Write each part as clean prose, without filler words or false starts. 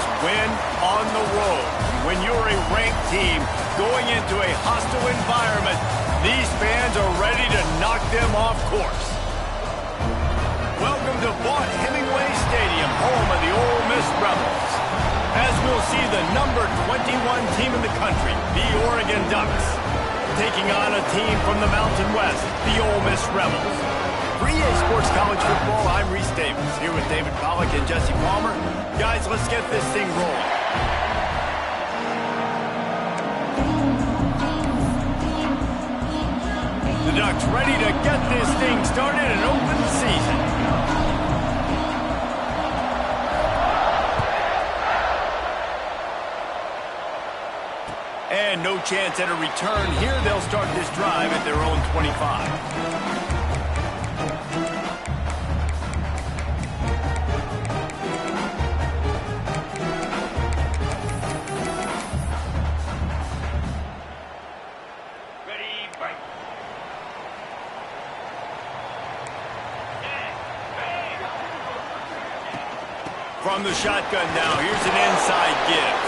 is win on the road. When you're a ranked team going into a hostile environment, these fans are ready to knock them off course. Welcome to Vaught Hemingway Stadium, home of the Ole Miss Rebels. As we'll see the number 21 team in the country, the Oregon Ducks, taking on a team from the Mountain West, the Ole Miss Rebels. For EA Sports College Football, I'm Reese Davis, here with David Pollack and Jesse Palmer. Guys, let's get this thing rolling. The Ducks ready to get this thing started and open the season. And no chance at a return here. They'll start this drive at their own 25. From the shotgun now, here's an inside give.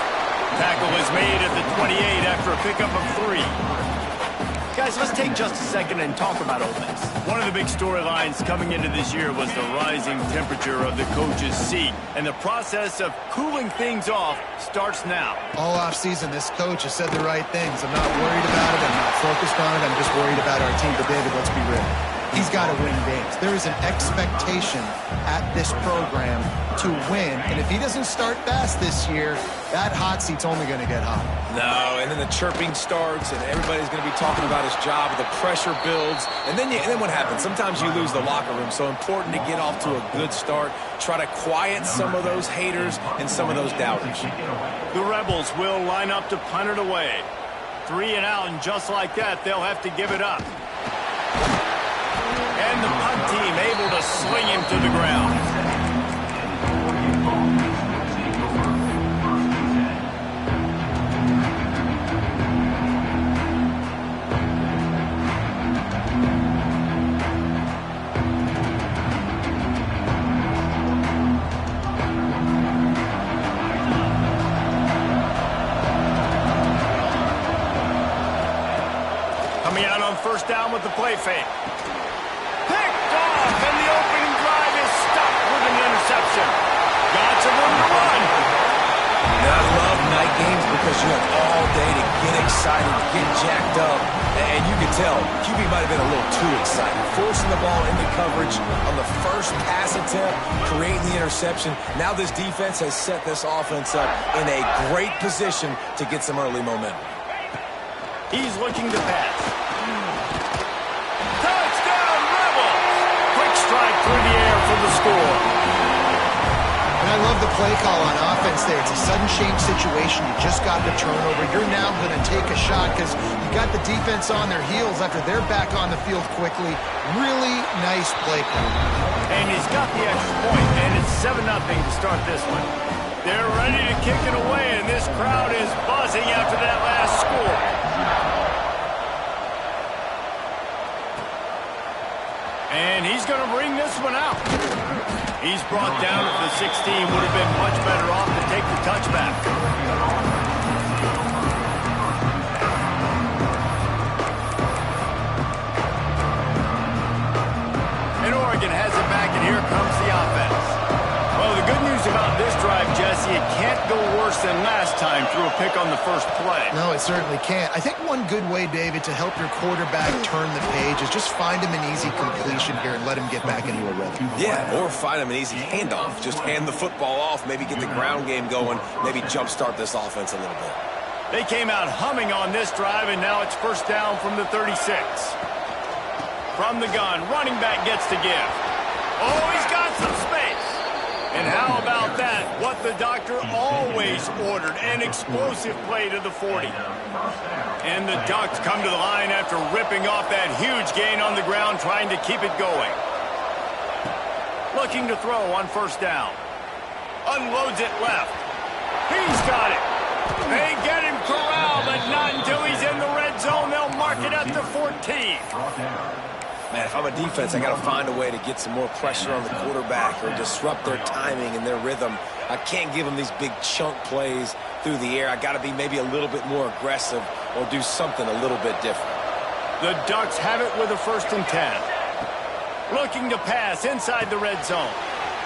Tackle is made at the 28 after a pickup of 3. Guys, let's take just a second and talk about Ole Miss. One of the big storylines coming into this year was the rising temperature of the coach's seat. And the process of cooling things off starts now. All offseason, this coach has said the right things. I'm not worried about it. I'm not focused on it. I'm just worried about our team. But David, let's be real. He's got to win games. There is an expectation at this program to win. And if he doesn't start fast this year, that hot seat's only going to get hotter. No, and then the chirping starts, and everybody's going to be talking about his job. The pressure builds, and then what happens? Sometimes you lose the locker room. So important to get off to a good start. Try to quiet some of those haters and some of those doubters. The Rebels will line up to punt it away. 3 and out, and just like that, they'll have to give it up. And the punt team able to sling him to the ground. Coming out on first down with the play fake. And the opening drive is stuck with an interception. Got some room to run. I love night games because you have all day to get excited, get jacked up. And you can tell, QB might have been a little too excited. Forcing the ball into coverage on the first pass attempt, creating the interception. Now this defense has set this offense up in a great position to get some early momentum. He's looking to pass. Strike through the air for the score. And I love the play call on offense there. It's a sudden change situation. You just got the turnover. You're now going to take a shot because you got the defense on their heels after they're back on the field quickly. Really nice play call. And he's got the extra point, and it's 7-0 to start this one. They're ready to kick it away, and this crowd is buzzing after that last score. And he's going to bring this one out. He's brought down at the 16. Would have been much better off to take the touchback. And Oregon has it back, and here comes the offense. Well, the good news about this drive, Jesse, it can't go worse than last time through a pick on the first play. No, it certainly can't. I think one good way, David, to help your quarterback turn the page is just find him an easy completion here and let him get back into a rhythm. Yeah, or find him an easy handoff. Just hand the football off, maybe get the ground game going, maybe jumpstart this offense a little bit. They came out humming on this drive, and now it's first down from the 36. From the gun, running back gets to give. Oh, he's got some space. And how about that? What the doctor always ordered, an explosive play to the 40. And the Ducks come to the line after ripping off that huge gain on the ground, trying to keep it going. Looking to throw on first down. Unloads it left. He's got it. They get him corralled, but not until he's in the red zone. They'll mark it at the 14. Man, if I'm a defense, I got to find a way to get some more pressure on the quarterback or disrupt their timing and their rhythm. I can't give them these big chunk plays through the air. I got to be maybe a little bit more aggressive or do something a little bit different. The Ducks have it with a 1st and 10. Looking to pass inside the red zone.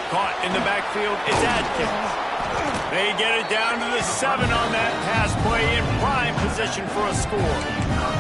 Caught in the backfield is Adkins. They get it down to the 7 on that pass play in prime position for a score.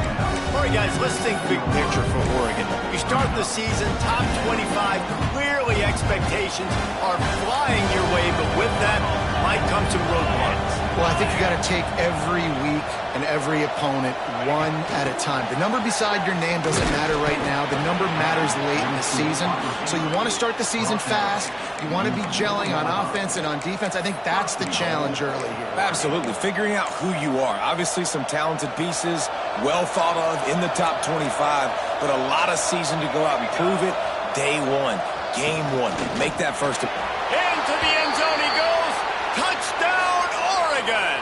All right, guys, let's think big picture for Oregon. You start the season top 25. Clearly expectations are flying your way, but with that might come some roadblocks. Well, I think you got to take every week and every opponent one at a time. The number beside your name doesn't matter right now. The number matters late in the season. So you want to start the season fast. You want to be gelling on offense and on defense. I think that's the challenge early here. Absolutely. Figuring out who you are. Obviously some talented pieces, well thought of in the top 25, but a lot of season to go out and prove it. Day one, game one. Make that first. Into the end zone he goes. Touchdown, Oregon.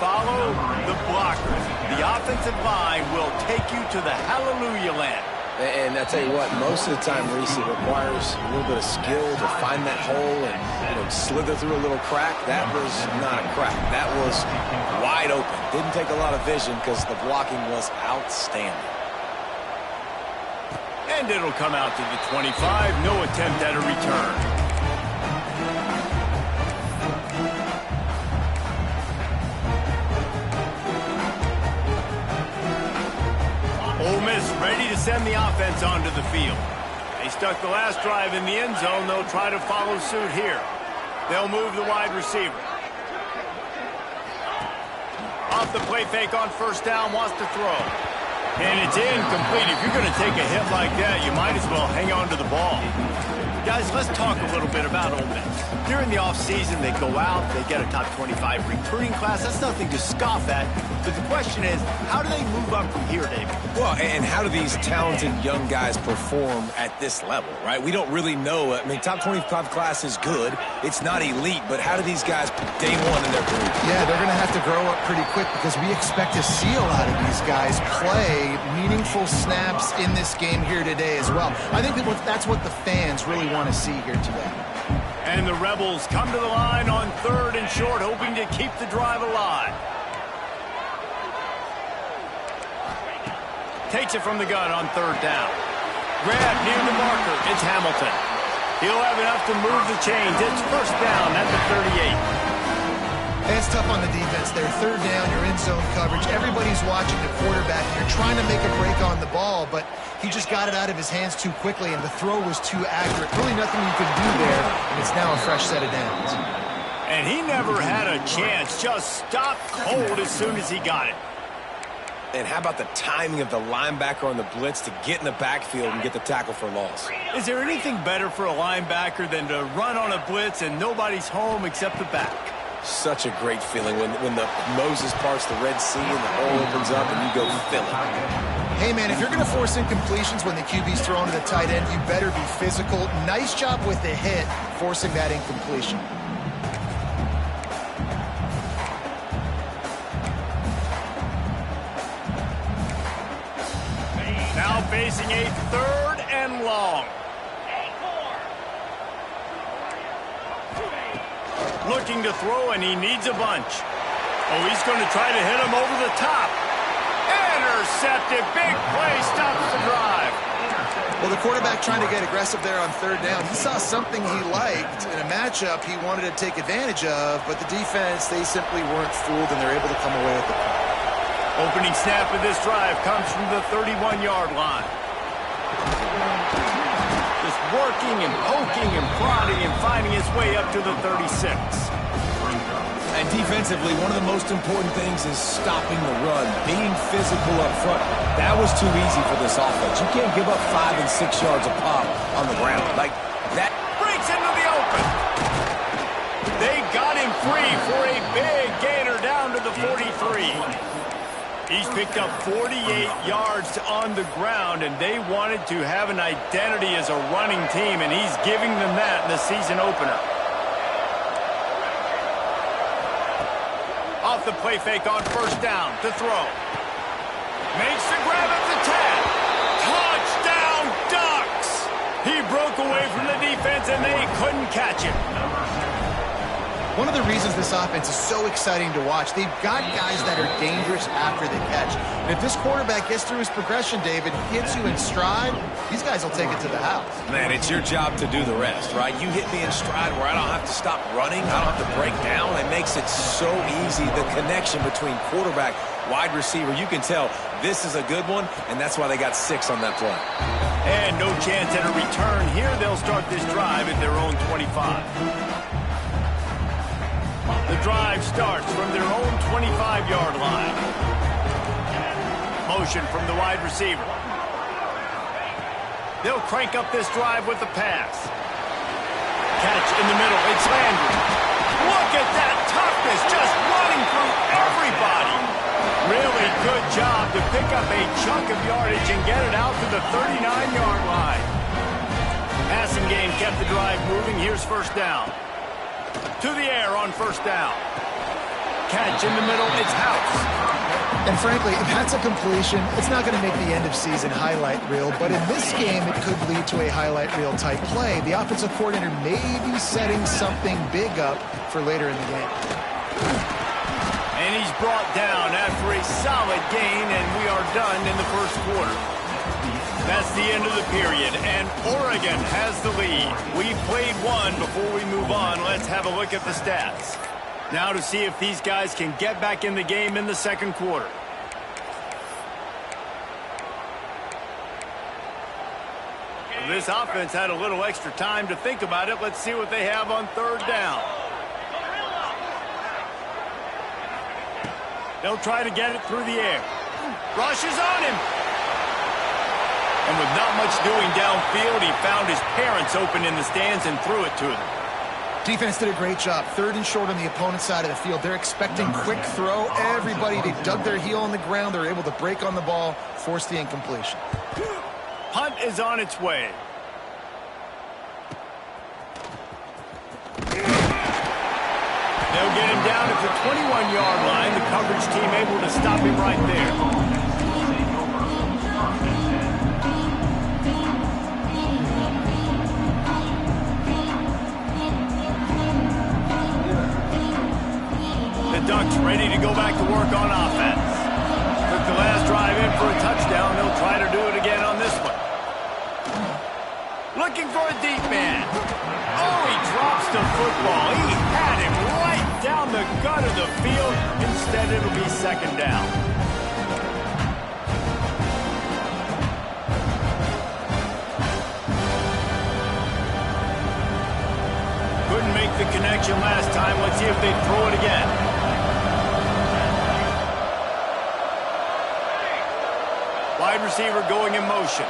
Follow the blockers. The offensive line will take you to the hallelujah land. And I tell you what, most of the time, Reese, it requires a little bit of skill to find that hole and slither through a little crack. That was not a crack. That was wide open. Didn't take a lot of vision because the blocking was outstanding. And it'll come out to the 25. No attempt at a return. Ole Miss ready to send the offense onto the field. They stuck the last drive in the end zone. They'll try to follow suit here. They'll move the wide receiver. Off the play fake on 1st down, wants to throw. And it's incomplete. If you're going to take a hit like that, you might as well hang on to the ball. Guys, let's talk a little bit about Ole Miss. During the offseason, they go out, they get a top 25 recruiting class. That's nothing to scoff at. But the question is, how do they move up from here, David? Well, and how do these talented young guys perform at this level, right? We don't really know. I mean, top 25 class is good. It's not elite, but how do these guys day one in their career? Yeah, they're going to have to grow up pretty quick because we expect to see a lot of these guys play meaningful snaps in this game here today as well. I think that's what the fans really want to see here today. And the Rebels come to the line on 3rd and short, hoping to keep the drive alive. Takes it from the gun on 3rd down. Grab near the marker. It's Hamilton. He'll have enough to move the chains. It's 1st down at the 38. And it's tough on the defense there. 3rd down, you're in zone coverage. Everybody's watching the quarterback. You're trying to make a break on the ball, but he just got it out of his hands too quickly, and the throw was too accurate. Really nothing you could do there, and it's now a fresh set of downs. And he never had a chance. Just stopped cold as soon as he got it. And how about the timing of the linebacker on the blitz to get in the backfield and get the tackle for loss? Is there anything better for a linebacker than to run on a blitz and nobody's home except the back? Such a great feeling when the Moses parts the Red Sea and the hole opens up and you go fill it. Hey, man, if you're going to force incompletions when the QB's thrown to the tight end, you better be physical. Nice job with the hit, forcing that incompletion. Now facing a 3rd and long. Looking to throw, and he needs a bunch. Oh, he's going to try to hit him over the top. Intercepted. Big play stops the drive. Well, the quarterback trying to get aggressive there on 3rd down. He saw something he liked in a matchup he wanted to take advantage of, but the defense, they simply weren't fooled, and they're able to come away with the point. Opening snap of this drive comes from the 31-yard line. Just working and poking and prodding and finding his way up to the 36. And defensively, one of the most important things is stopping the run, being physical up front. That was too easy for this offense. You can't give up 5 and 6 yards a pop on the ground. Like that breaks into the open. They got him free for a big gainer down to the 43. He's picked up 48 yards on the ground, and they wanted to have an identity as a running team, and he's giving them that in the season opener. Off the play fake on 1st down to throw. Makes the grab at the 10. He broke away from the defense, and they couldn't catch him. One of the reasons this offense is so exciting to watch, they've got guys that are dangerous after the catch. And if this quarterback gets through his progression, David, hits you in stride, these guys will take it to the house. Man, it's your job to do the rest, right? You hit me in stride where I don't have to stop running. I don't have to break down. It makes it so easy, the connection between quarterback, wide receiver. You can tell this is a good one, and that's why they got 6 on that play. And no chance at a return here. They'll start this drive at their own 25. The drive starts from their own 25-yard line. Motion from the wide receiver. They'll crank up this drive with the pass. Catch in the middle. It's Landry. Look at that toughness, just running through everybody. Really good job to pick up a chunk of yardage and get it out to the 39-yard line. Passing game kept the drive moving. Here's first down. To the air on first down. Catch in the middle, it's House. And frankly, if that's a completion, it's not going to make the end of season highlight reel, but in this game, it could lead to a highlight reel type play. The offensive coordinator may be setting something big up for later in the game. And he's brought down after a solid gain, and we are done in the first quarter. That's the end of the period, and Oregon has the lead. We played one before we move on. Let's have a look at the stats. Now to see if these guys can get back in the game in the second quarter. This offense had a little extra time to think about it. Let's see what they have on third down. They'll try to get it through the air. Rush is on him. And with not much doing downfield, he found his parents open in the stands and threw it to them. Defense did a great job. 3rd and short on the opponent's side of the field. They're expecting quick throw. Everybody, they dug their heel on the ground. They're able to break on the ball, force the incompletion. Punt is on its way. They'll get him down at the 21-yard line. The coverage team able to stop him right there. Ducks ready to go back to work on offense. Took the last drive in for a touchdown. They'll try to do it again on this one. Looking for a deep man. Oh, he drops the football. He had him right down the gut of the field. Instead, it'll be second down. Couldn't make the connection last time. Let's see if they throw it again. Wide receiver going in motion.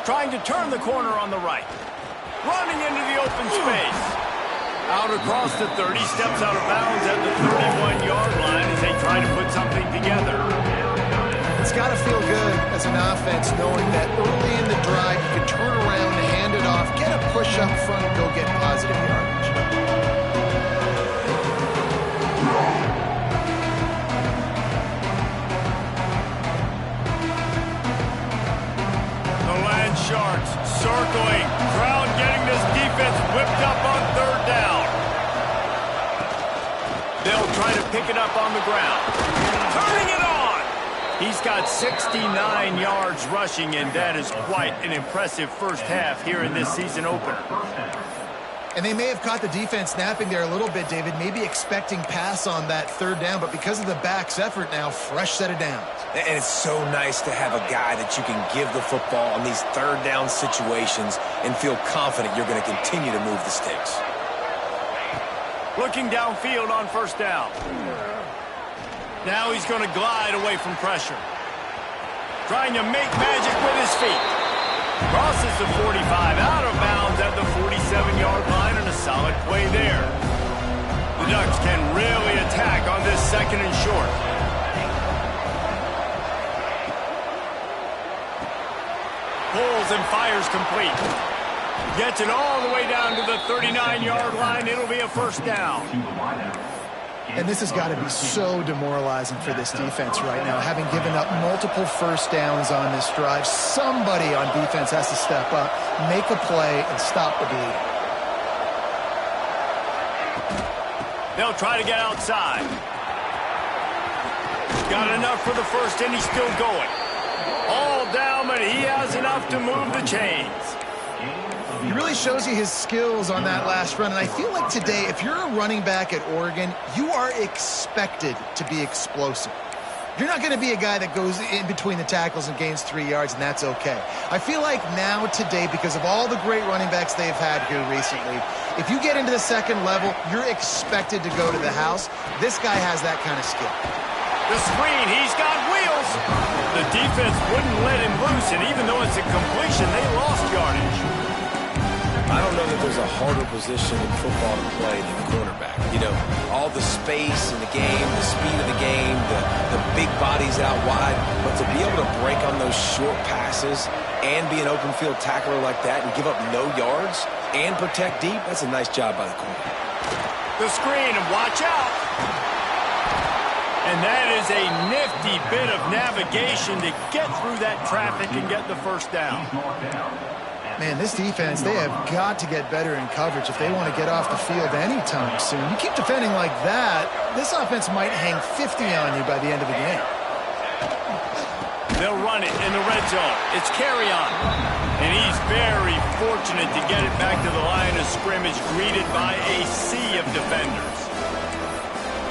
Trying to turn the corner on the right. Running into the open space. Out across the 30, steps out of bounds at the 31-yard line as they try to put something together. It's got to feel good as an offense knowing that early in the drive you can turn around and hand it off, get a push up front, and go get positive yardage. Sharks circling. Brown getting this defense whipped up on third down. They'll try to pick it up on the ground. Turning it on. He's got 69 yards rushing, and that is quite an impressive first half here in this season opener. And they may have caught the defense napping there a little bit, David, maybe expecting pass on that third down, but because of the back's effort now, fresh set of downs. And it's so nice to have a guy that you can give the football on these third down situations and feel confident you're going to continue to move the sticks. Looking downfield on first down. Now he's going to glide away from pressure. Trying to make magic with his feet. Crosses the 45, out of bounds at the 47-yard line, and a solid play there. The Ducks can really attack on this second and short. Pulls and fires complete. Gets it all the way down to the 39-yard line. It'll be a first down. And this has got to be so demoralizing for this defense right now, having given up multiple first downs on this drive. Somebody on defense has to step up, make a play, and stop the bleeding. They'll try to get outside. Got enough for the first, and he's still going. All down, but he has enough to move the chains. He really shows you his skills on that last run, and I feel like today, if you're a running back at Oregon, you are expected to be explosive. You're not going to be a guy that goes in between the tackles and gains 3 yards, and that's okay. I feel like now, today, because of all the great running backs they've had here recently, if you get into the second level, you're expected to go to the house. This guy has that kind of skill. The screen, he's got wheels. The defense wouldn't let him loose, and even though it's a completion, they lost yardage. I don't know that there's a harder position in football to play than cornerback. You know, all the space in the game, the speed of the game, the big bodies out wide. But to be able to break on those short passes and be an open field tackler like that and give up no yards and protect deep, that's a nice job by the corner. The screen, and watch out. And that is a nifty bit of navigation to get through that traffic and get the first down. Man, this defense, they have got to get better in coverage if they want to get off the field anytime soon. You keep defending like that, this offense might hang 50 on you by the end of the game. They'll run it in the red zone. It's Carry-On. And he's very fortunate to get it back to the line of scrimmage, greeted by a sea of defenders.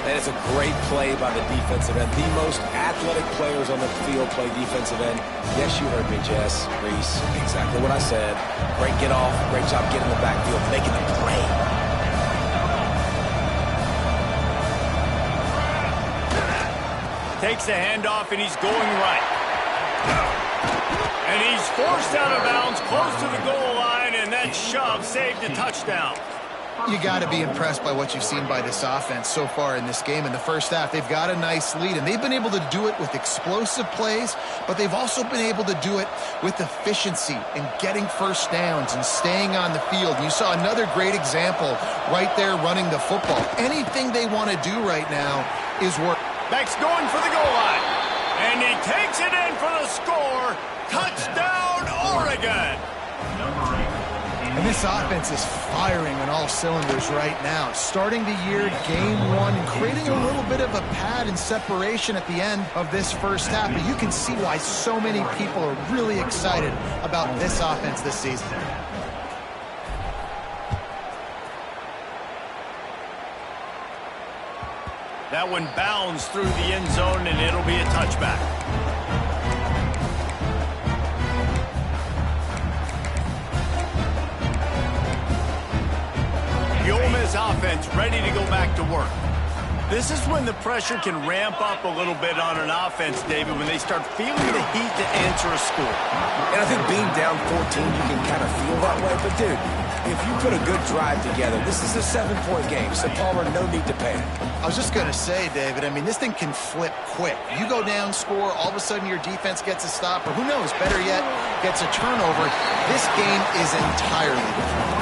And it's a great play by the defensive end. The most athletic players on the field play defensive end. Yes, you heard me, Jess, Reese. Exactly what I said. Great get off. Great job getting in the backfield, making the play. Takes the handoff, and he's going right. And he's forced out of bounds, close to the goal line, and that shove saved a touchdown. You got to be impressed by what you've seen by this offense so far in this game. In the first half, they've got a nice lead, and they've been able to do it with explosive plays, but they've also been able to do it with efficiency and getting first downs and staying on the field. And you saw another great example right there running the football. Anything they want to do right now is work. Beck's going for the goal line, and he takes it in for the score. Touchdown, Oregon! And this offense is firing on all cylinders right now. Starting the year, game one, and creating a little bit of a pad and separation at the end of this first half. But you can see why so many people are really excited about this offense this season. That one bounds through the end zone, and it'll be a touchback. The Ole Miss offense ready to go back to work. This is when the pressure can ramp up a little bit on an offense, David, when they start feeling the heat to answer a score. And I think being down 14, you can kind of feel that way. But, dude, if you put a good drive together, this is a 7-point game, so Palmer, no need to panic. I was just going to say, David, I mean, this thing can flip quick. You go down, score, all of a sudden your defense gets a stop, or who knows, better yet, gets a turnover. This game is entirely different.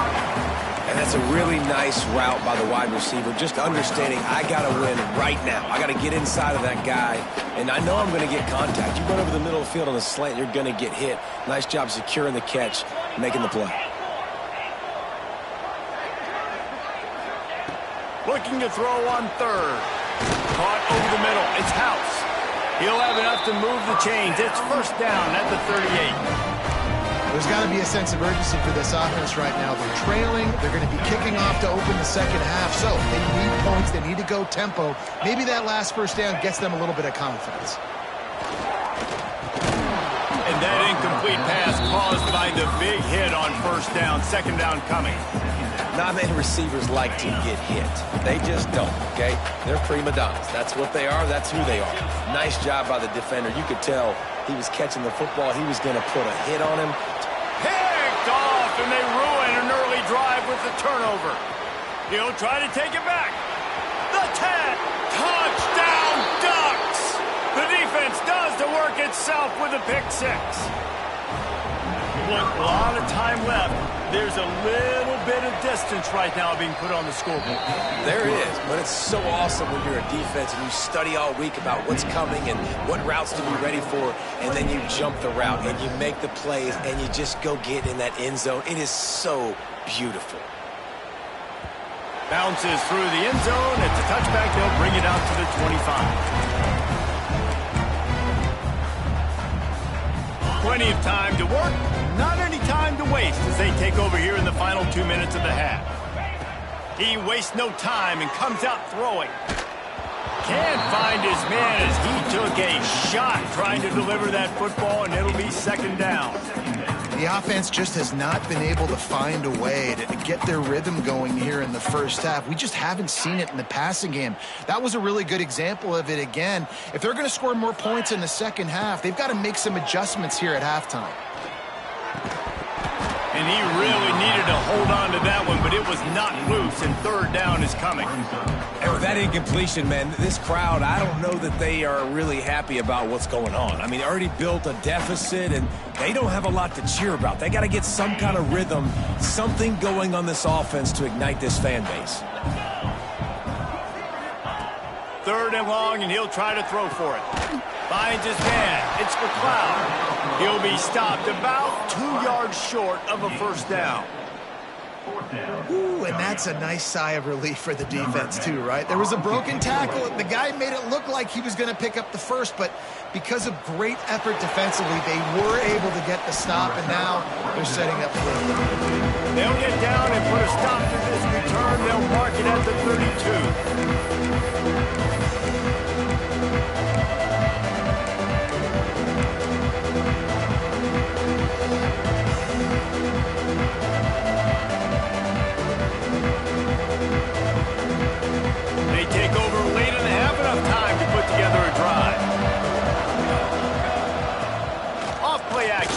And that's a really nice route by the wide receiver, just understanding I got to win right now. I got to get inside of that guy, and I know I'm going to get contact. You run over the middle of the field on the slant, you're going to get hit. Nice job securing the catch, making the play. Looking to throw on third. Caught over the middle. It's House. He'll have enough to move the chains. It's first down at the 38. There's got to be a sense of urgency for this offense right now. They're trailing. They're going to be kicking off to open the second half. So they need points. They need to go tempo. Maybe that last first down gets them a little bit of confidence. And that incomplete pass caused by the big hit on first down. Second down coming. Not many receivers like to get hit. They just don't, okay? They're prima donnas. That's what they are. That's who they are. Nice job by the defender. You could tell he was catching the football. He was going to put a hit on him. Picked off, and they ruin an early drive with the turnover. He'll try to take it back. The 10. Touchdown, Ducks! The defense does the work itself with a pick six. Look, a lot of time left. there's a little bit of distance right now being put on the scoreboard. There is, but it's so awesome when you're a defense and you study all week about what's coming and what routes to be ready for, and then you jump the route and you make the plays and you just go get in that end zone. It is so beautiful. Bounces through the end zone. It's a touchback. They'll bring it out to the 25. Plenty of time to work, not any time to waste as they take over here in the final 2 minutes of the half. He wastes no time and comes out throwing. Can't find his man as he took a shot trying to deliver that football, and it'll be second down. The offense just has not been able to find a way to get their rhythm going here in the first half. We just haven't seen it in the passing game. That was a really good example of it again. If they're going to score more points in the second half, they've got to make some adjustments here at halftime. And he really needed to hold on to that one, but it was not loose, and third down is coming. And with that incompletion, man, this crowd, I don't know that they are really happy about what's going on. I mean, they already built a deficit, and they don't have a lot to cheer about. They got to get some kind of rhythm, something going on this offense to ignite this fan base. Third and long, and he'll try to throw for it. Finds his man. It's McLeod. He'll be stopped about 2 yards short of a first down. Ooh, and that's a nice sigh of relief for the defense too, right? There was a broken tackle. The guy made it look like he was going to pick up the first, but because of great effort defensively, they were able to get the stop, and now they're setting up for it. They'll get down and put a stop to this return. They'll mark it at the 32.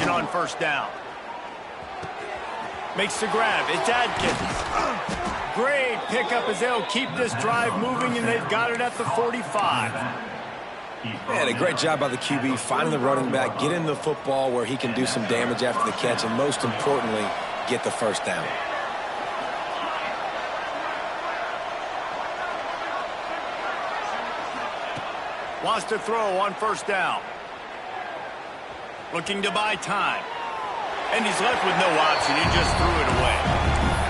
On first down. Makes the grab. It's Adkins. Great pickup as they'll keep this drive moving, and they've got it at the 45. Man, a great job by the QB finding the running back, getting the football where he can do some damage after the catch, and most importantly, get the first down. Wants to throw on first down. Looking to buy time. And he's left with no option. He just threw it away.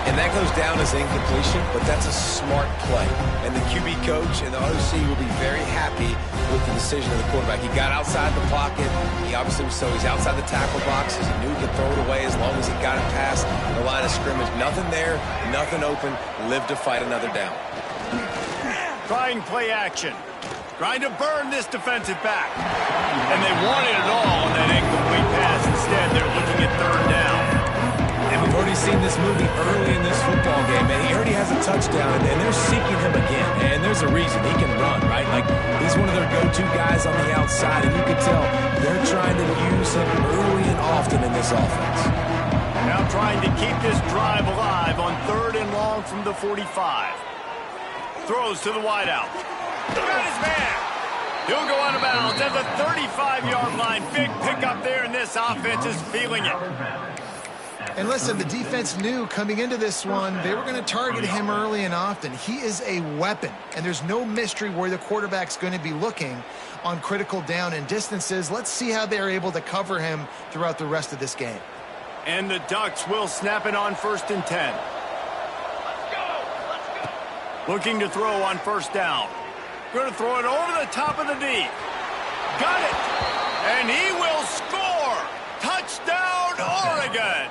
And that goes down as incompletion, but that's a smart play. And the QB coach and the OC will be very happy with the decision of the quarterback. He got outside the pocket. He obviously, so he's outside the tackle box. He knew he could throw it away as long as he got it past the line of scrimmage. Nothing there, nothing open. Live to fight another down. Trying play action. Trying to burn this defensive back. And they wanted it all on that incomplete pass. Instead, they're looking at third down. And we've already seen this movie early in this football game, and he already has a touchdown, and they're seeking him again. And there's a reason. He can run, right? Like, he's one of their go-to guys on the outside, and you can tell they're trying to use him early and often in this offense. Now trying to keep this drive alive on third and long from the 45. Throws to the wideout. Got his man. He'll go out of bounds at the 35-yard line. Big pickup there, and this offense is feeling it. And listen, the defense knew coming into this one, they were going to target him early and often. He is a weapon, and there's no mystery where the quarterback's going to be looking on critical down and distances. Let's see how they're able to cover him throughout the rest of this game. And the Ducks will snap it on first and 10. Looking to throw on first down. Going to throw it over the top of the D. Got it. And he will score. Touchdown, Oregon.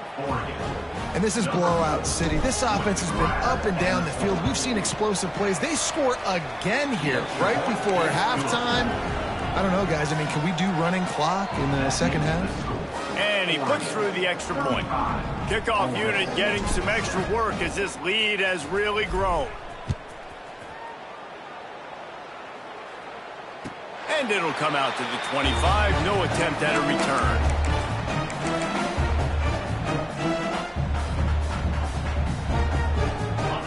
And this is blowout city. This offense has been up and down the field. We've seen explosive plays. They score again here right before halftime. I don't know, guys. I mean, can we do running clock in the second half? And he puts through the extra point. Kickoff unit getting some extra work as this lead has really grown. And it'll come out to the 25. No attempt at a return.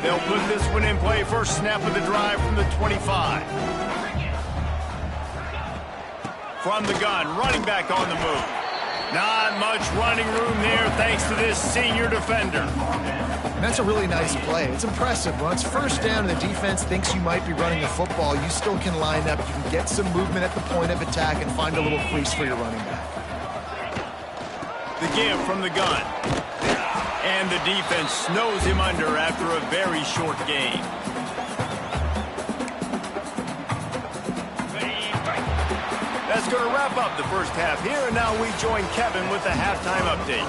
They'll put this one in play. First snap of the drive from the 25. From the gun, running back on the move. Not much running room there thanks to this senior defender. And that's a really nice play. It's impressive. When it's first down and the defense thinks you might be running the football, you still can line up. You can get some movement at the point of attack and find a little crease for your running back. The give from the gun. And the defense snows him under after a very short game. That's going to wrap up the first half here, and now we join Kevin with the halftime update.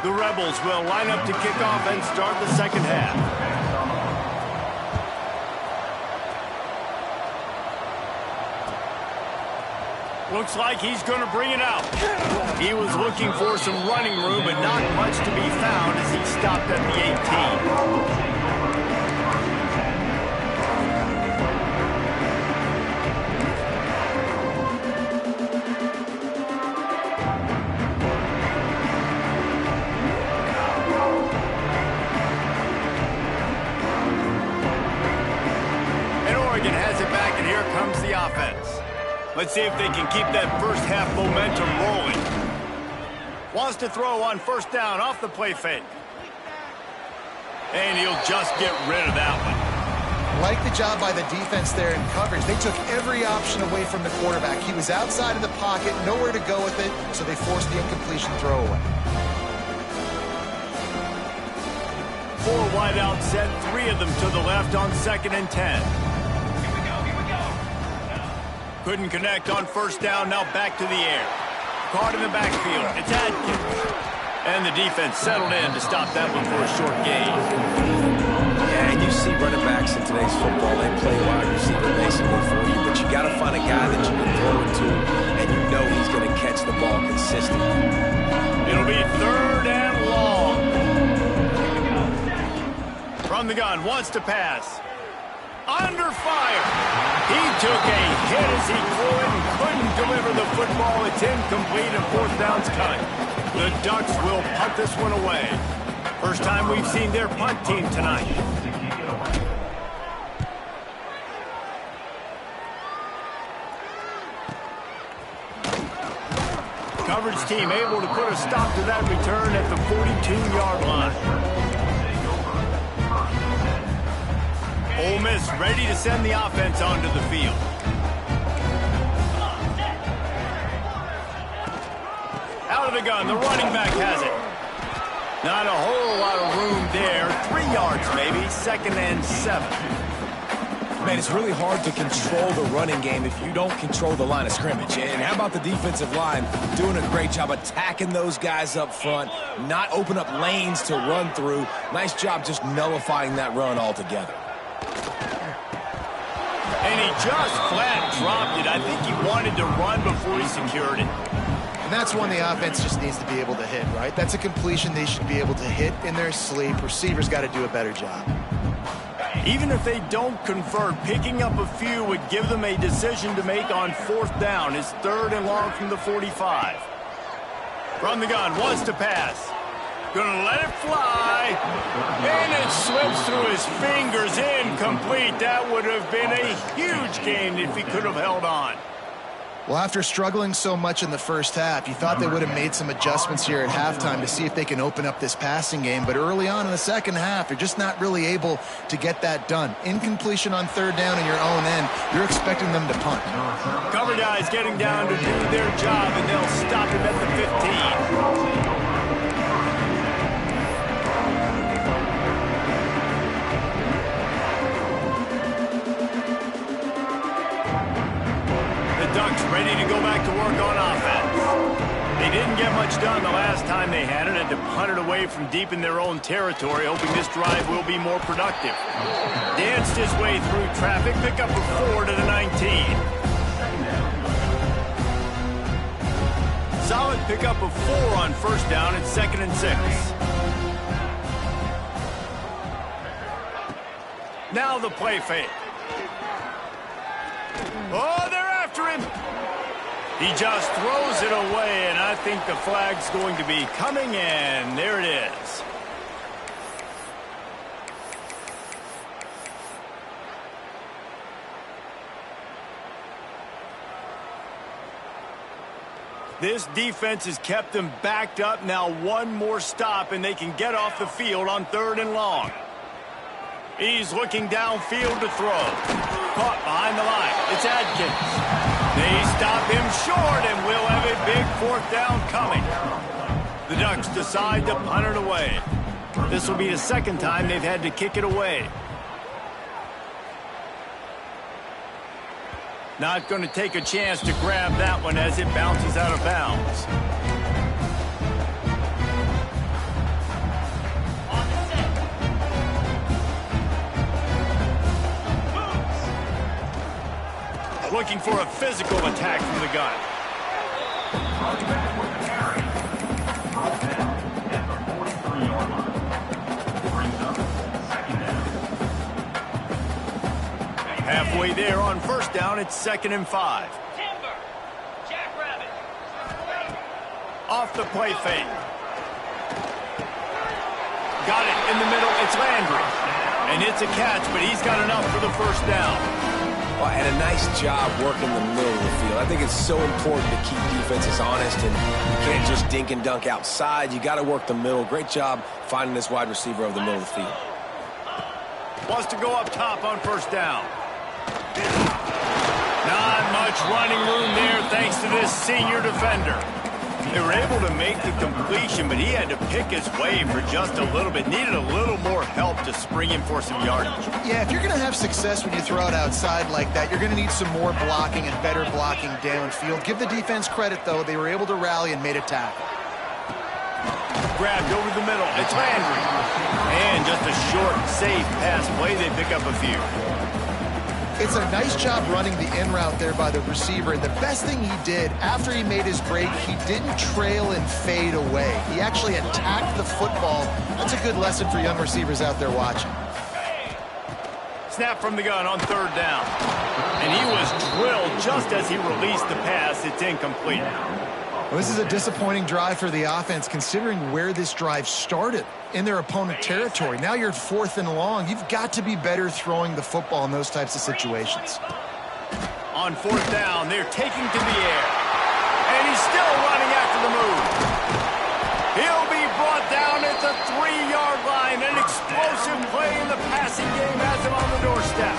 The Rebels will line up to kick off and start the second half. Looks like he's going to bring it out. He was looking for some running room, but not much to be found as he stopped at the 18. And Oregon has it back, and here comes the offense. Let's see if they can keep that first half momentum rolling. Wants to throw on first down off the play fake. And he'll just get rid of that one. Like the job by the defense there in coverage. They took every option away from the quarterback. He was outside of the pocket, nowhere to go with it, so they forced the incompletion throwaway. 4 wide out set, 3 of them to the left on 2nd and 10. Couldn't connect on first down, now back to the air. Caught in the backfield, it's Adkins. And the defense settled in to stop that one for a short gain. Yeah, and you see running backs in today's football, they play wide receiver basically for you, but you got to find a guy that you can throw it to, and you know he's going to catch the ball consistently. It'll be 3rd and long. From the gun, wants to pass. Under fire. He took a hit as he threw it and couldn't deliver the football. It's incomplete and 4th down's cut. The Ducks will punt this one away. First time we've seen their punt team tonight. Coverage team able to put a stop to that return at the 42-yard line. Ole Miss ready to send the offense onto the field. Out of the gun, the running back has it. Not a whole lot of room there. 3 yards maybe, 2nd and 7. Man, it's really hard to control the running game if you don't control the line of scrimmage. And how about the defensive line doing a great job attacking those guys up front, not open up lanes to run through. Nice job just nullifying that run altogether. And he just flat dropped it. I think he wanted to run before he secured it. And that's one the offense just needs to be able to hit, right? That's a completion they should be able to hit in their sleep. Receivers got to do a better job. Even if they don't convert, picking up a few would give them a decision to make on 4th down. It's 3rd and long from the 45. From the gun, wants to pass. Gonna let it fly. And it slips through his fingers, incomplete. That would have been a huge gain if he could have held on. Well, after struggling so much in the first half, you thought they would have made some adjustments here at halftime to see if they can open up this passing game. But early on in the second half, they're just not really able to get that done. Incompletion on 3rd down in your own end, you're expecting them to punt. Cover guys getting down to do their job, and they'll stop him at the 15. Ducks ready to go back to work on offense. They didn't get much done the last time they had it. Had to punt it away from deep in their own territory, hoping this drive will be more productive. Danced his way through traffic, pick up a 4 to the 19. Solid pick up of 4 on first down at 2nd and 6. Now the play fake. Oh, they're after him. He just throws it away, and I think the flag's going to be coming in. There it is. This defense has kept them backed up. Now one more stop, and they can get off the field on 3rd and long. He's looking downfield to throw. Caught behind the line. It's Adkins. They stop him short, and we'll have a big 4th down coming. The Ducks decide to punt it away. This will be the 2nd time they've had to kick it away. Not going to take a chance to grab that one as it bounces out of bounds. Looking for a physical attack from the gun. Halfway there on 1st down, it's 2nd and 5. Timber. Jackrabbit. Off the play fake. Got it in the middle. It's Landry. And it's a catch, but he's got enough for the 1st down. Well, and a nice job working the middle of the field. I think it's so important to keep defenses honest, and you can't just dink and dunk outside. You got to work the middle. Great job finding this wide receiver over the middle of the field. Wants to go up top on 1st down. Not much running room there thanks to this senior defender. They were able to make the completion, but he had to pick his way for just a little bit. Needed a little more help to spring him for some yardage. Yeah, if you're going to have success when you throw it outside like that, you're going to need some more blocking and better blocking downfield. Give the defense credit, though. They were able to rally and made a tackle. Grabbed over the middle. It's Landry. And just a short, safe pass play. They pick up a few. It's a nice job running the in route there by the receiver. And the best thing he did after he made his break, he didn't trail and fade away. He actually attacked the football. That's a good lesson for young receivers out there watching. Snap from the gun on 3rd down. And he was drilled just as he released the pass. It's incomplete. Well, this is a disappointing drive for the offense considering where this drive started in their opponent territory. Now you're 4th and long. You've got to be better throwing the football in those types of situations. On 4th down, they're taking to the air. And he's still running after the move. He'll be brought down at the 3-yard line. An explosive play in the passing game has him on the doorstep.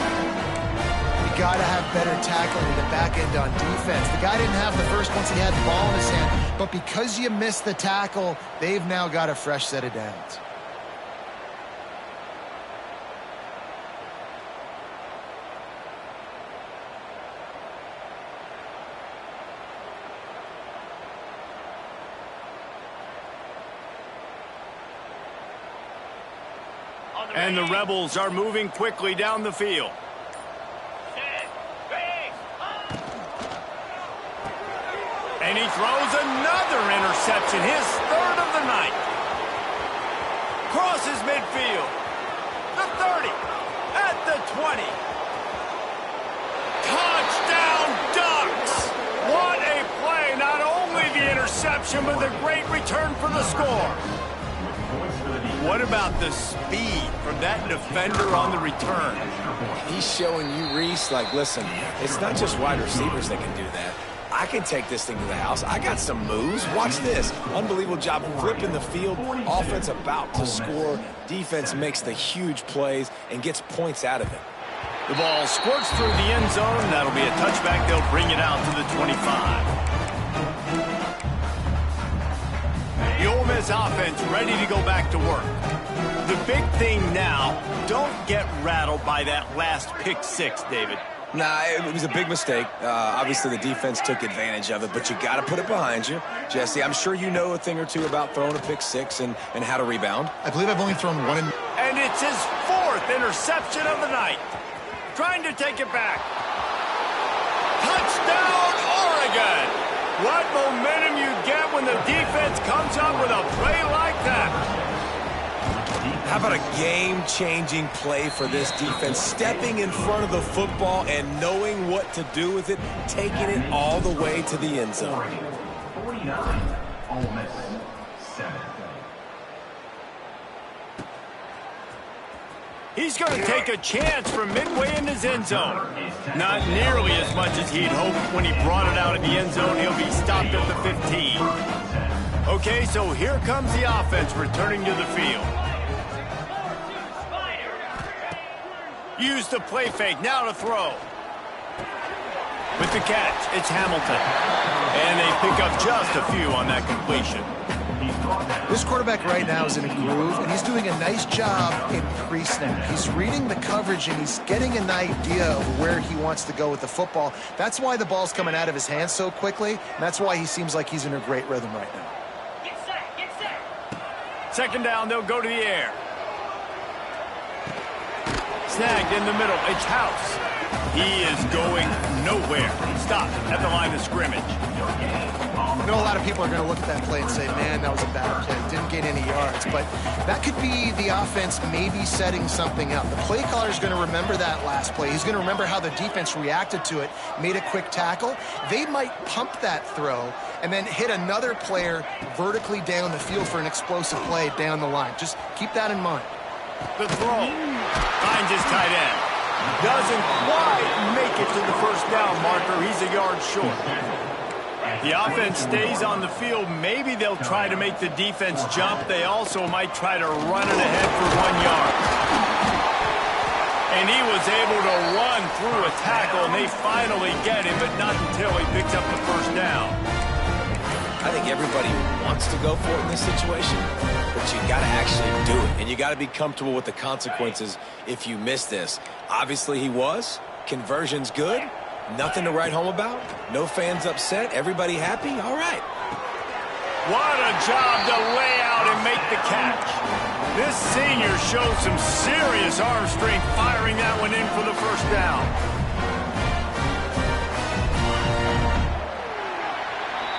You got to have better tackling in the back end on defense. The guy didn't have the first once he had the ball in his hand, but because you missed the tackle, they've now got a fresh set of downs. And the Rebels are moving quickly down the field. And he throws another interception, his 3rd of the night. Crosses midfield. The 30. At the 20. Touchdown, Ducks! What a play. Not only the interception, but the great return for the score. What about the speed from that defender on the return? He's showing you, Reese, like, listen, it's not just wide receivers that can do that. I can take this thing to the house. I got some moves. Watch this. Unbelievable job flipping the field. Offense about to score. Defense makes the huge plays and gets points out of it. The ball squirts through the end zone. That'll be a touchback. They'll bring it out to the 25. The Ole Miss offense ready to go back to work. The big thing now, don't get rattled by that last pick 6, David. Nah, it was a big mistake. Obviously, the defense took advantage of it, but you got to put it behind you. Jesse, I'm sure you know a thing or two about throwing a pick 6 and how to rebound. I believe I've only thrown one in. And it's his 4th interception of the night. Trying to take it back. Touchdown, Oregon! What momentum you get when the defense comes up with a play like that. How about a game-changing play for this defense? Stepping in front of the football and knowing what to do with it, taking it all the way to the end zone. 49, Ole Miss 7. He's going to take a chance from midway in his end zone. Not nearly as much as he'd hoped when he brought it out of the end zone. He'll be stopped at the 15. Okay, so here comes the offense returning to the field. Use the play fake, now to throw. With the catch, it's Hamilton. And they pick up just a few on that completion. This quarterback right now is in a groove, and he's doing a nice job in pre-snap. He's reading the coverage, and he's getting an idea of where he wants to go with the football. That's why the ball's coming out of his hands so quickly, and that's why he seems like he's in a great rhythm right now. Get set, get set. Second down, they'll go to the air. Snagged in the middle, it's House. He is going nowhere. Stopped at the line of scrimmage. I know a lot of people are going to look at that play and say, man, that was a bad play. Didn't get any yards. But that could be the offense maybe setting something up. The play caller is going to remember that last play. He's going to remember how the defense reacted to it, made a quick tackle. They might pump that throw and then hit another player vertically down the field for an explosive play down the line. Just keep that in mind. The throw finds his tight end. Doesn't quite make it to the first down marker. He's a yard short. The offense stays on the field. Maybe they'll try to make the defense jump. They also might try to run it ahead for 1 yard. And he was able to run through a tackle, and they finally get him, but not until he picks up the first down. I think everybody wants to go for it in this situation, but you got to actually do it, and you got to be comfortable with the consequences if you miss this. Obviously, he was. Conversion's good. Nothing to write home about. No fans upset. Everybody happy. All right. What a job to lay out and make the catch. This senior showed some serious arm strength firing that one in for the first down.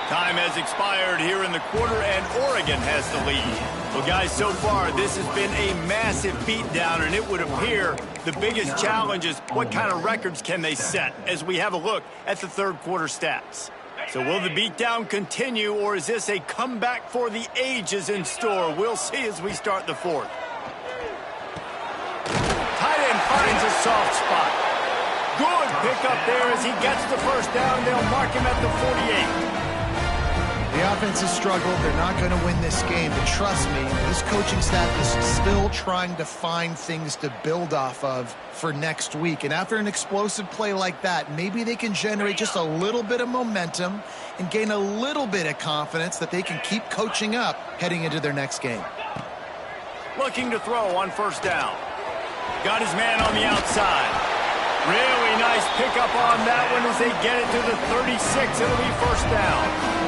Time has expired here in the quarter, and Oregon has the lead. Well, guys, so far, this has been a massive beatdown, and it would appear the biggest challenge is what kind of records can they set as we have a look at the third quarter stats. So will the beatdown continue, or is this a comeback for the ages in store? We'll see as we start the fourth. Tight end finds a soft spot. Good pickup there as he gets the first down. They'll mark him at the 48. The offense has struggled. They're not going to win this game. But trust me, this coaching staff is still trying to find things to build off of for next week. And after an explosive play like that, maybe they can generate just a little bit of momentum and gain a little bit of confidence that they can keep coaching up heading into their next game. Looking to throw on first down. Got his man on the outside. Really nice pickup on that one as they get it to the 36. It'll be first down.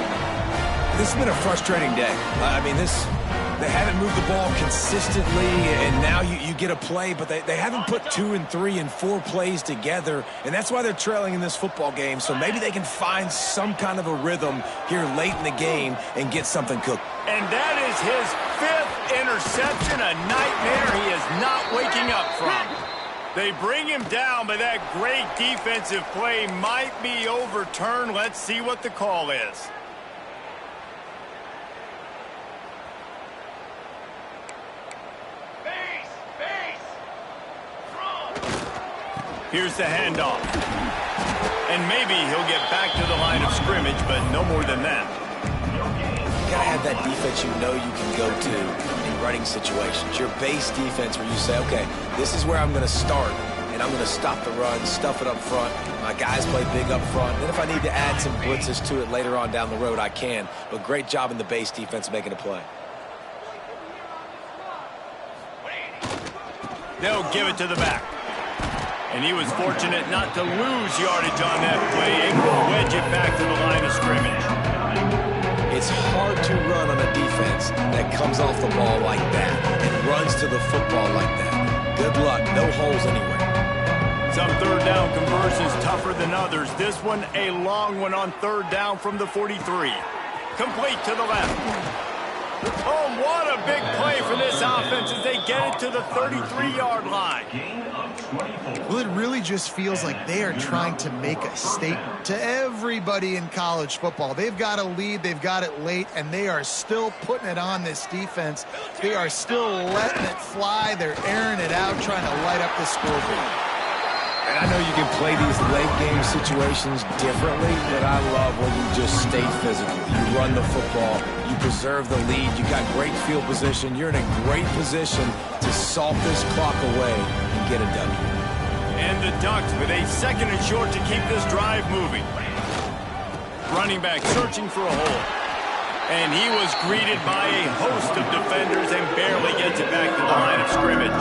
This has been a frustrating day. I mean, they haven't moved the ball consistently, and now you get a play, but they haven't put 2 and 3 and 4 plays together, and that's why they're trailing in this football game. So maybe they can find some kind of a rhythm here late in the game and get something cooked. And that is his 5th interception, a nightmare he is not waking up from. They bring him down, but that great defensive play might be overturned. Let's see what the call is. Here's the handoff. And maybe he'll get back to the line of scrimmage, but no more than that. You got to have that defense you know you can go to in running situations. Your base defense where you say, okay, this is where I'm going to start, and I'm going to stop the run, stuff it up front. My guys play big up front. Then if I need to add some blitzes to it later on down the road, I can. But great job in the base defense making a play. They'll give it to the back. And he was fortunate not to lose yardage on that play, able to wedge it back to the line of scrimmage. It's hard to run on a defense that comes off the ball like that and runs to the football like that. Good luck. No holes anywhere. Some third down conversions tougher than others. This one a long one on third down from the 43. Complete to the left. Oh, what a big play for this offense as they get it to the 33-yard line. Gain of 24. Well, it really just feels like they are trying to make a statement to everybody in college football. They've got a lead, they've got it late, and they are still putting it on this defense. They are still letting it fly. They're airing it out, trying to light up the scoreboard. And I know you can play these late game situations differently, but I love when you just stay physical. You run the football, you preserve the lead, you got great field position. You're in a great position to salt this clock away and get a W. And the Ducks with a 2nd and short to keep this drive moving. Running back searching for a hole. And he was greeted by a host of defenders and barely gets it back to the line of scrimmage.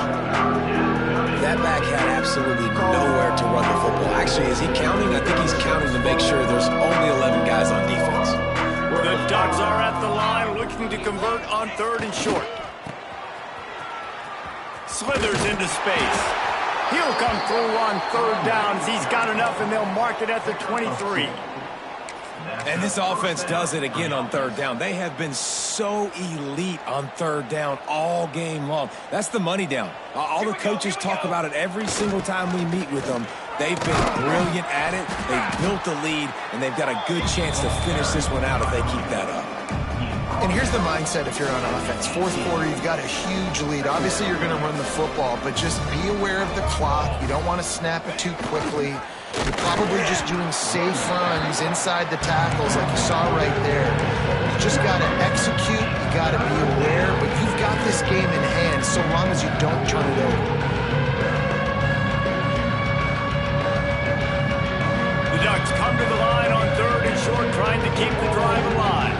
That back had absolutely nowhere to run the football. Actually, is he counting? I think he's counting to make sure there's only 11 guys on defense. The Ducks are at the line looking to convert on 3rd and short. Slithers into space. He'll come through on 3rd down as he's got enough, and they'll mark it at the 23. And this offense does it again on 3rd down. They have been so elite on 3rd down all game long. That's the money down. All the coaches talk about it every single time we meet with them. They've been brilliant at it. They've built the lead, and they've got a good chance to finish this one out if they keep that up. And here's the mindset if you're on offense. 4th quarter, you've got a huge lead. Obviously, you're going to run the football, but just be aware of the clock. You don't want to snap it too quickly. You're probably just doing safe runs inside the tackles like you saw right there. You just got to execute. You got to be aware, but you've got this game in hand so long as you don't turn it over. The Ducks come to the line on 3rd and short, trying to keep the drive alive.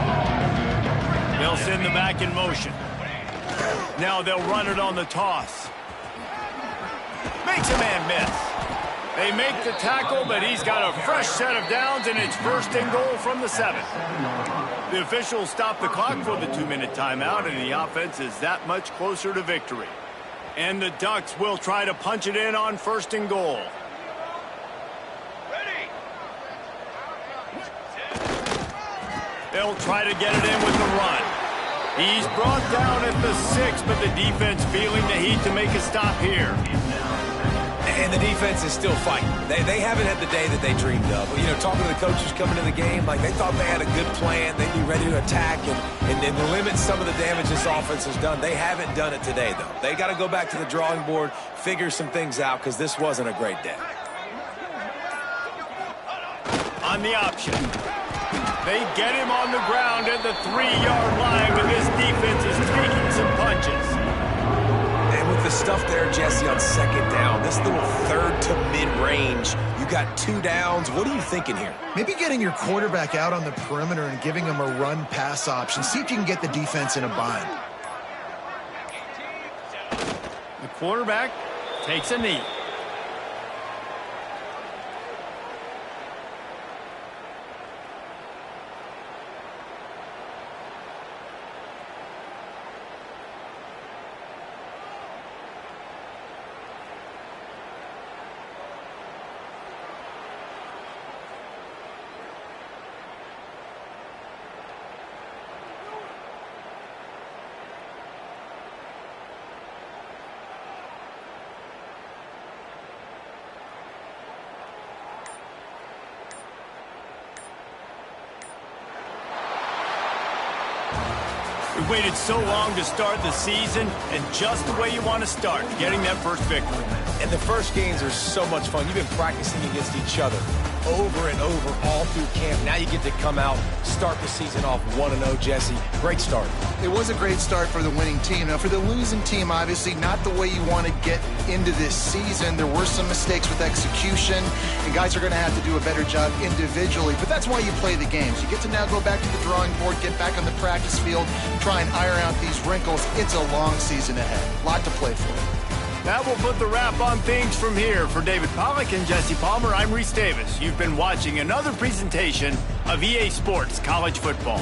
They'll send the back in motion. Now they'll run it on the toss. Makes a man miss. They make the tackle, but he's got a fresh set of downs, and it's 1st and goal from the 7. The officials stop the clock for the 2-minute timeout, and the offense is that much closer to victory. And the Ducks will try to punch it in on 1st and goal. They'll try to get it in with the run. He's brought down at the 6, but the defense feeling the heat to make a stop here. And the defense is still fighting. They haven't had the day that they dreamed of. You know, talking to the coaches coming to the game, like they thought they had a good plan. They'd be ready to attack and limit some of the damage this offense has done. They haven't done it today, though. They got to go back to the drawing board, figure some things out, because this wasn't a great day. On the option. They get him on the ground at the 3-yard line, but this defense is taking some punches. And with the stuff there, Jesse, on 2nd down, this little 3rd to mid-range, you got 2 downs. What are you thinking here? Maybe getting your quarterback out on the perimeter and giving him a run-pass option. See if you can get the defense in a bind. The quarterback takes a knee. We waited so long to start the season, and just the way you want to start, getting that first victory. And the first games are so much fun. You've been practicing against each other over and over all through camp. Now you get to come out, start the season off 1-0, Jesse. Great start. It was a great start for the winning team. Now, for the losing team, obviously not the way you want to get into this season. There were some mistakes with execution, and guys are going to have to do a better job individually. But that's why you play the games. You get to now go back to the drawing board, get back on the practice field, try and iron out these wrinkles. It's a long season ahead. A lot to play for. That will put the wrap on things from here. For David Pollack and Jesse Palmer, I'm Reese Davis. You've been watching another presentation of EA Sports College Football.